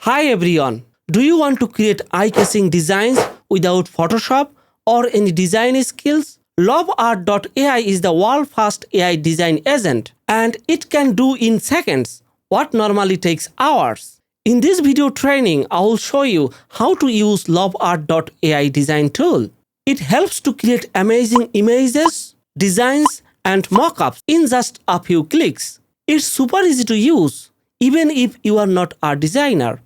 Hi everyone. Do you want to create eye-catching designs without Photoshop or any design skills? Lovart AI is the world's first AI design agent, and it can do in seconds what normally takes hours. In this video training, I will show you how to use Lovart AI design tool. It helps to create amazing images, designs, and mockups in just a few clicks. It's super easy to use, even if you are not a designer.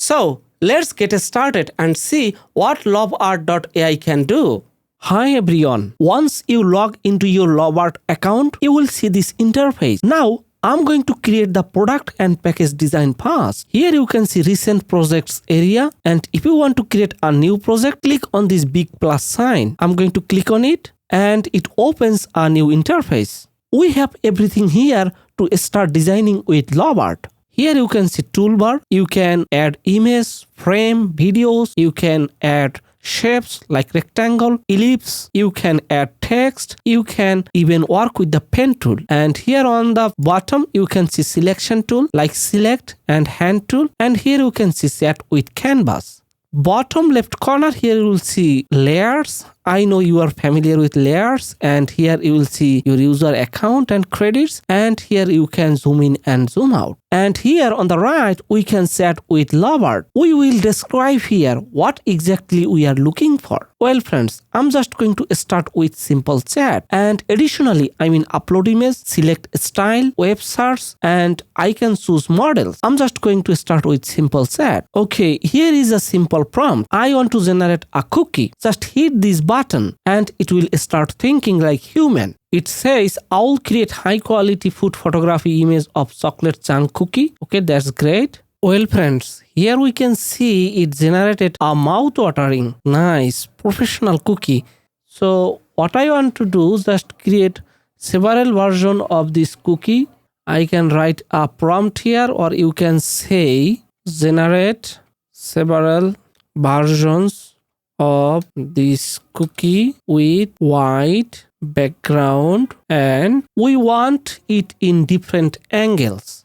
So, let's get started and see what Lovart AI can do. Hi everyone. Once you log into your Lovart account, you will see this interface. Now, I'm going to create the product and package design first. Here you can see recent projects area, and if you want to create a new project, click on this big plus sign. I'm going to click on it and it opens a new interface. We have everything here to start designing with Lovart. Here you can see toolbar, you can add image, frame, videos, you can add shapes like rectangle, ellipse, you can add text, you can even work with the pen tool. And here on the bottom you can see selection tool like select and hand tool, and here you can see set with canvas. Bottom left corner here you will see layers. I know you are familiar with layers, and here you will see your user account and credits, and here you can zoom in and zoom out. And here on the right we can set with Lovart. We will describe here what exactly we are looking for. Well friends, I'm just going to start with simple chat, and additionally upload image, select style, web search, and I can choose models. I'm just going to start with simple chat. Okay, here is a simple prompt. I want to generate a cookie. Just hit this button and it will start thinking like human. It says, I'll create high quality food photography image of chocolate chunk cookie. Okay, that's great. Well friends, here we can see it generated a mouth-watering, nice, professional cookie. So what I want to do is just create several versions of this cookie. I can write a prompt here, or you can say generate several versions of this cookie with white background, and we want it in different angles.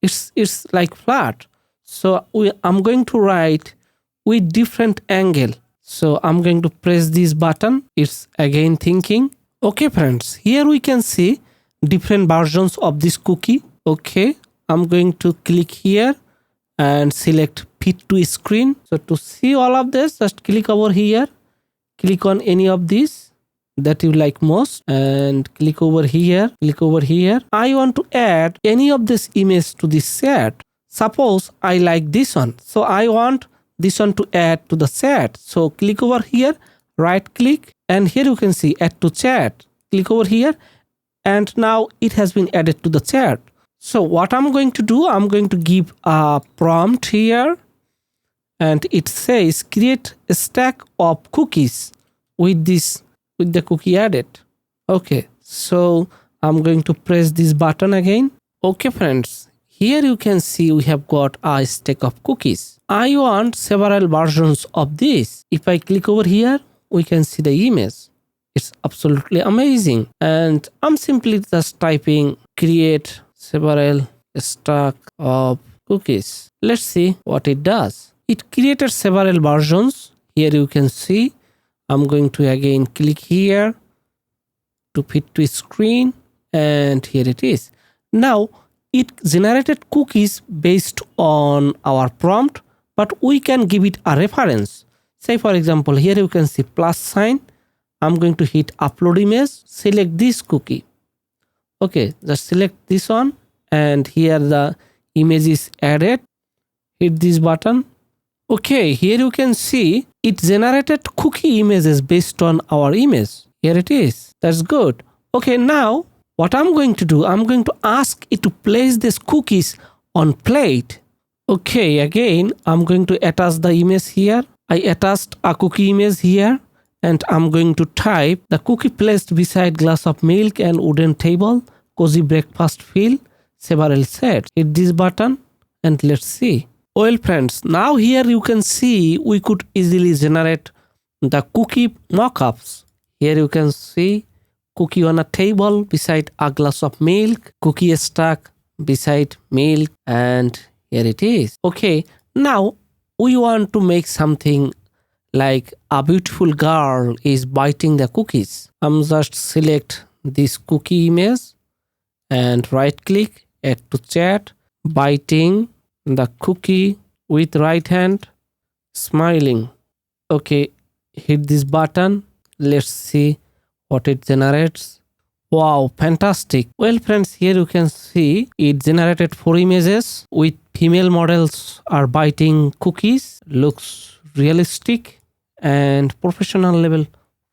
It's like flat, so I'm going to write with different angle. So I'm going to press this button. It's again thinking. Okay friends, here we can see different versions of this cookie. Okay, I'm going to click here and select fit to screen. So to see all of this, just click over here, click on any of these that you like most, and click over here, click over here. I want to add any of this image to this set. Suppose I like this one, so I want this one to add to the set. So click over here, right click, and here you can see add to chat. Click over here, and now it has been added to the chat. So what I'm going to do, I'm going to give a prompt here, and it says create a stack of cookies with the cookie added. Okay, so I'm going to press this button again. Okay friends, here you can see we have got a stack of cookies. I want several versions of this. If I click over here, we can see the image. It's absolutely amazing. And I'm simply just typing create several stack of cookies. Let's see what it does. It created several versions. Here you can see. I'm going to again click here to fit to screen, and here it is. Now it generated cookies based on our prompt, but we can give it a reference. Say for example, here you can see plus sign. I'm going to hit upload image, select this cookie. Okay, just select this one, and here the image is added. Hit this button. Okay, here you can see it generated cookie images based on our image. Here it is. That's good. Okay, now what I'm going to do, I'm going to ask it to place these cookies on plate. Okay, again, I'm going to attach the image here. I attached a cookie image here, and I'm going to type the cookie placed beside glass of milk and wooden table, cozy breakfast feel, several sets. Hit this button and let's see. Well friends, now here you can see we could easily generate the cookie mockups. Here you can see cookie on a table beside a glass of milk, cookie stack beside milk, and here it is. Okay, Now we want to make something like a beautiful girl is biting the cookies. I'm just select this cookie image and right click, add to chat, biting the cookie with right hand, smiling. Okay, hit this button. Let's see what it generates. Wow, fantastic. Well friends, here you can see it generated 4 images with female models are biting cookies. Looks realistic and professional level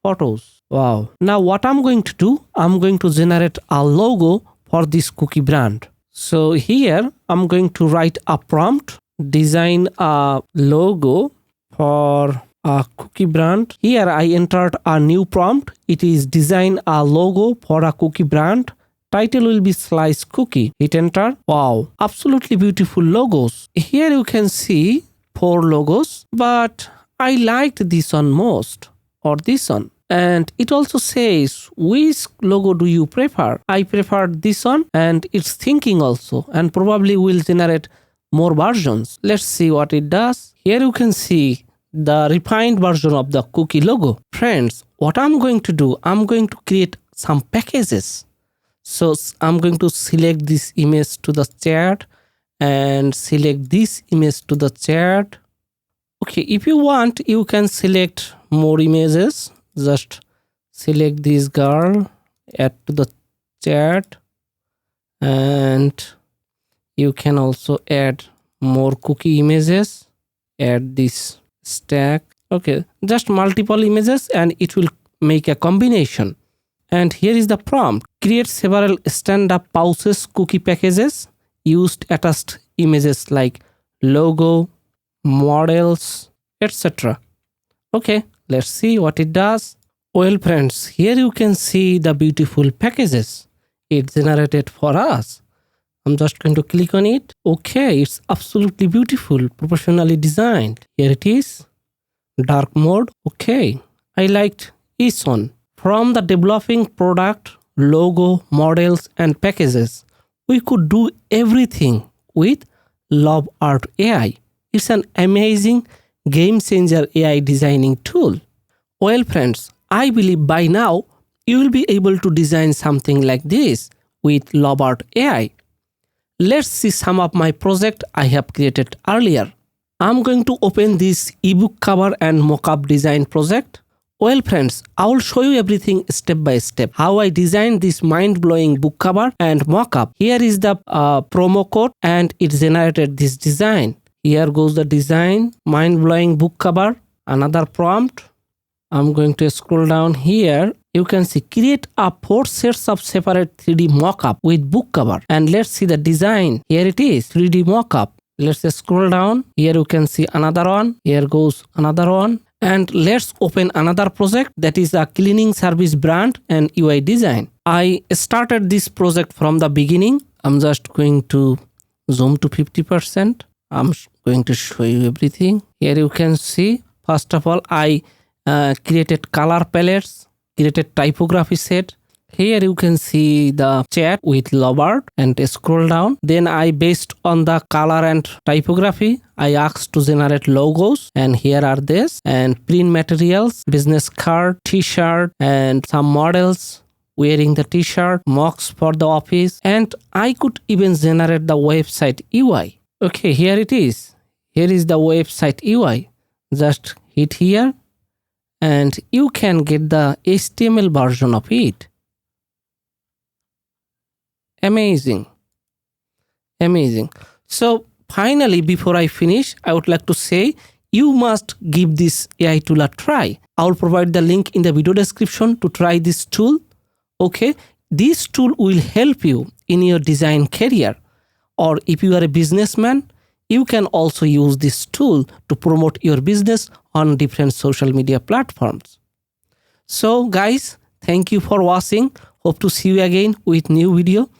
photos. Wow. Now what I'm going to do, I'm going to generate a logo for this cookie brand. So here I'm going to write a prompt, design a logo for a cookie brand. Here I entered a new prompt. It is design a logo for a cookie brand. Title will be slice cookie. Hit enter. Wow, absolutely beautiful logos. Here you can see 4 logos, but I liked this one most, or this one. And it also says which logo do you prefer. I preferred this one, and it's thinking also, and probably will generate more versions. Let's see what it does. Here you can see the refined version of the cookie logo. Friends, what I'm going to do, I'm going to create some packages. So I'm going to select this image to the chat and select this image to the chat. Okay, if you want, you can select more images. Just select this girl, add to the chat, and you can also add more cookie images. Add this stack. Okay, just multiple images and it will make a combination. And here is the prompt. Create several stand-up pauses cookie packages. Used attached images like logo, models, etc. Okay, let's see what it does. Well friends, here you can see the beautiful packages it generated for us. I'm just going to click on it. Okay, it's absolutely beautiful, professionally designed. Here it is. Dark mode. Okay, I liked each one. From the developing product, logo, models, and packages, we could do everything with Lovart AI. It's an amazing game changer AI designing tool. Well friends, I believe by now you will be able to design something like this with Lovart AI. Let's see some of my project I have created earlier. I'm going to open this ebook cover and mockup design project. Well friends, I will show you everything step by step. How I designed this mind-blowing book cover and mockup. Here is the promo code and it generated this design. Here goes the design, mind-blowing book cover, another prompt. I'm going to scroll down here. You can see create a 4 sets of separate 3D mockup with book cover. And let's see the design. Here it is, 3D mockup. Let's scroll down. Here you can see another one. Here goes another one. And let's open another project that is a cleaning service brand and UI design. I started this project from the beginning. I'm just going to zoom to 50%. I'm going to show you everything. Here you can see, first of all, I created color palettes, created typography set. Here you can see the chat with Lovart and scroll down. Then I, based on the color and typography, I asked to generate logos, and here are this, and print materials, business card, t-shirt, and some models wearing the t-shirt, mocks for the office, and I could even generate the website UI. Okay, here it is. Here is the website UI. Just hit here and you can get the HTML version of it. Amazing. Amazing. So finally, before I finish, I would like to say you must give this AI tool a try. I will provide the link in the video description to try this tool. Okay, this tool will help you in your design career. Or if you are a businessman, you can also use this tool to promote your business on different social media platforms. So guys, thank you for watching. Hope to see you again with new video.